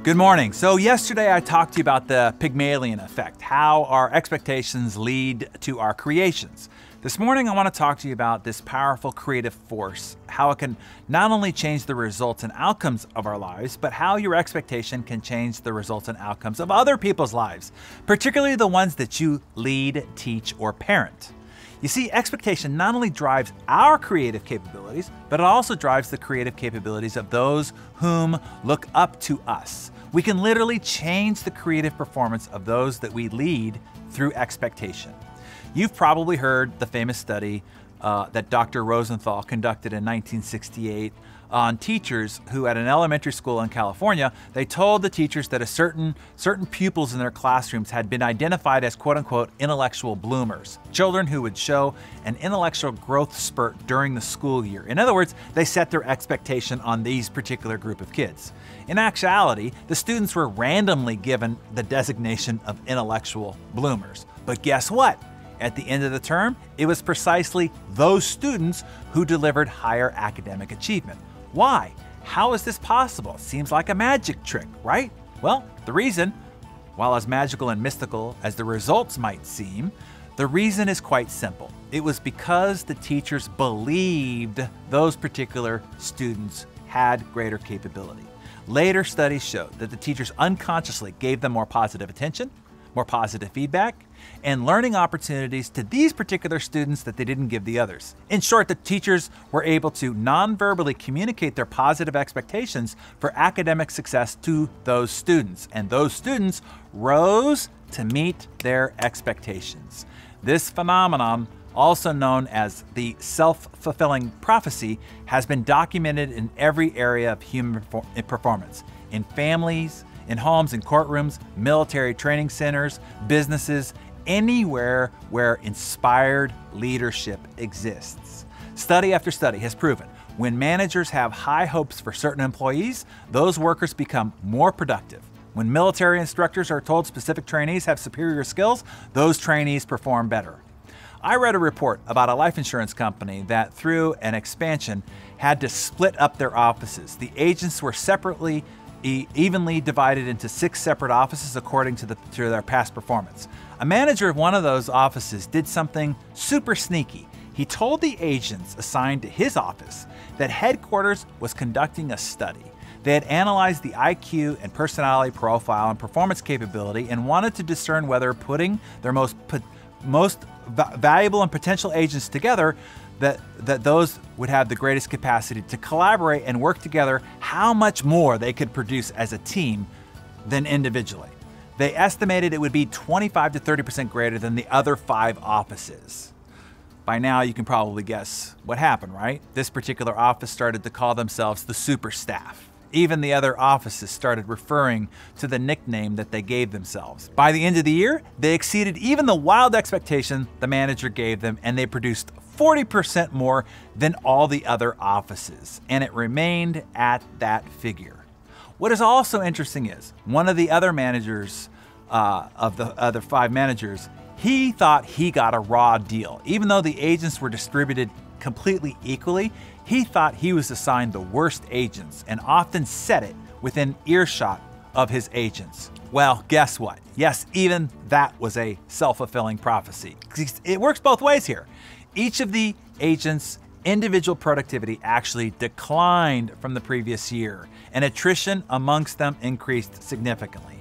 Good morning. So yesterday I talked to you about the Pygmalion effect, how our expectations lead to our creations. This morning I want to talk to you about this powerful creative force, how it can not only change the results and outcomes of our lives, but how your expectation can change the results and outcomes of other people's lives, particularly the ones that you lead, teach, or parent. You see, expectation not only drives our creative capabilities, but it also drives the creative capabilities of those whom look up to us. We can literally change the creative performance of those that we lead through expectation. You've probably heard the famous study that Dr. Rosenthal conducted in 1968 on teachers who at an elementary school in California, they told the teachers that certain pupils in their classrooms had been identified as quote-unquote intellectual bloomers, children who would show an intellectual growth spurt during the school year. In other words, they set their expectation on these particular group of kids. In actuality, the students were randomly given the designation of intellectual bloomers. But guess what? At the end of the term, it was precisely those students who delivered higher academic achievement. Why? How is this possible? Seems like a magic trick, right? Well, the reason, while as magical and mystical as the results might seem, the reason is quite simple. It was because the teachers believed those particular students had greater capability. Later studies showed that the teachers unconsciously gave them more positive attention, more positive feedback, and learning opportunities to these particular students that they didn't give the others. In short, the teachers were able to non-verbally communicate their positive expectations for academic success to those students, and those students rose to meet their expectations. This phenomenon, also known as the self-fulfilling prophecy, has been documented in every area of human performance, in families, in homes and courtrooms, military training centers, businesses, anywhere where inspired leadership exists. Study after study has proven when managers have high hopes for certain employees, those workers become more productive. When military instructors are told specific trainees have superior skills, those trainees perform better. I read a report about a life insurance company that through an expansion had to split up their offices. The agents were evenly divided into 6 separate offices according to their past performance. A manager of one of those offices did something super sneaky. He told the agents assigned to his office that headquarters was conducting a study. They had analyzed the IQ and personality profile and performance capability and wanted to discern whether putting their most valuable and potential agents together that those would have the greatest capacity to collaborate and work together, how much more they could produce as a team than individually. They estimated it would be 25 to 30% greater than the other 5 offices. By now you can probably guess what happened, right? This particular office started to call themselves the super staff. Even the other offices started referring to the nickname that they gave themselves. By the end of the year, they exceeded even the wild expectation the manager gave them, and they produced 40% more than all the other offices, and it remained at that figure. What is also interesting is one of the other managers, of the other 5 managers, he thought he got a raw deal. Even though the agents were distributed completely equally, he thought he was assigned the worst agents and often said it within earshot of his agents. Well, guess what? Yes, even that was a self-fulfilling prophecy. It works both ways here. Each of the agents' individual productivity actually declined from the previous year, and attrition amongst them increased significantly.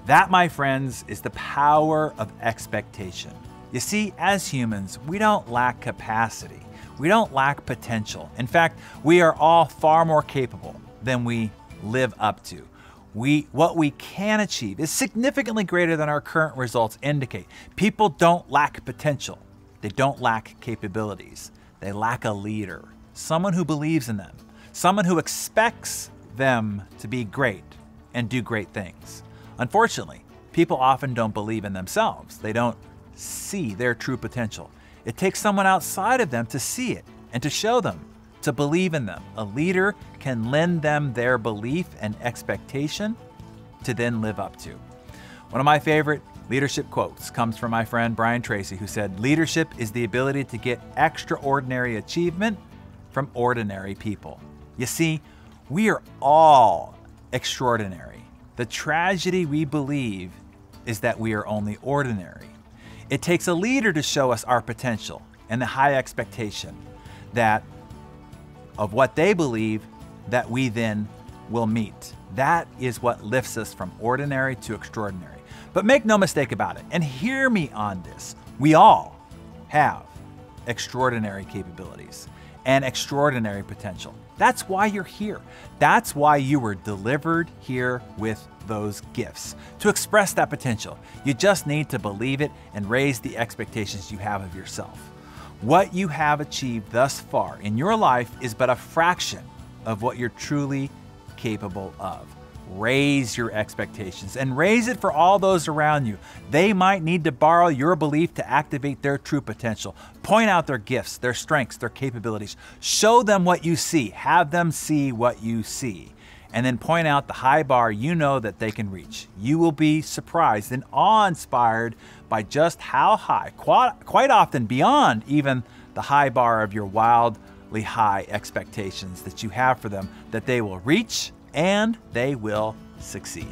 That, my friends, is the power of expectation. You see, as humans, we don't lack capacity. We don't lack potential. In fact, we are all far more capable than we live up to. What we can achieve is significantly greater than our current results indicate. People don't lack potential. They don't lack capabilities. They lack a leader, someone who believes in them, someone who expects them to be great and do great things. Unfortunately, people often don't believe in themselves. They don't see their true potential. It takes someone outside of them to see it and to show them, to believe in them. A leader can lend them their belief and expectation to then live up to. One of my favorite leadership quotes comes from my friend Brian Tracy, who said, "Leadership is the ability to get extraordinary achievement from ordinary people." You see, we are all extraordinary. The tragedy we believe is that we are only ordinary. It takes a leader to show us our potential and the high expectation that of what they believe that we then will meet. That is what lifts us from ordinary to extraordinary. But make no mistake about it, and hear me on this. We all have extraordinary capabilities and extraordinary potential. That's why you're here. That's why you were delivered here with those gifts, to express that potential. You just need to believe it and raise the expectations you have of yourself. What you have achieved thus far in your life is but a fraction of what you're truly capable of. Raise your expectations and raise it for all those around you. They might need to borrow your belief to activate their true potential. Point out their gifts, their strengths, their capabilities. Show them what you see. Have them see what you see. And then point out the high bar you know that they can reach. You will be surprised and awe-inspired by just how high, quite often beyond even the high bar of your wildly high expectations that you have for them, that they will reach and they will succeed.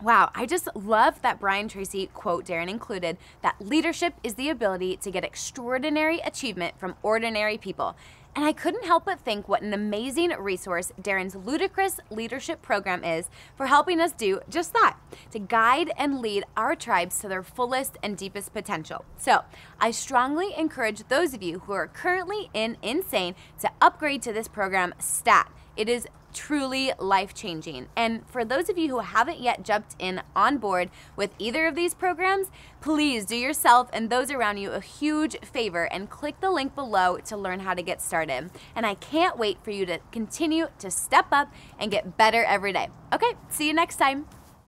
Wow, I just love that Brian Tracy quote Darren included, that leadership is the ability to get extraordinary achievement from ordinary people. And I couldn't help but think what an amazing resource Darren's Ludicrous Leadership Program is for helping us do just that, to guide and lead our tribes to their fullest and deepest potential. So I strongly encourage those of you who are currently in Insane to upgrade to this program stat. It is truly life-changing. And for those of you who haven't yet jumped in on board with either of these programs, please do yourself and those around you a huge favor and click the link below to learn how to get started. And I can't wait for you to continue to step up and get better every day. Okay, see you next time.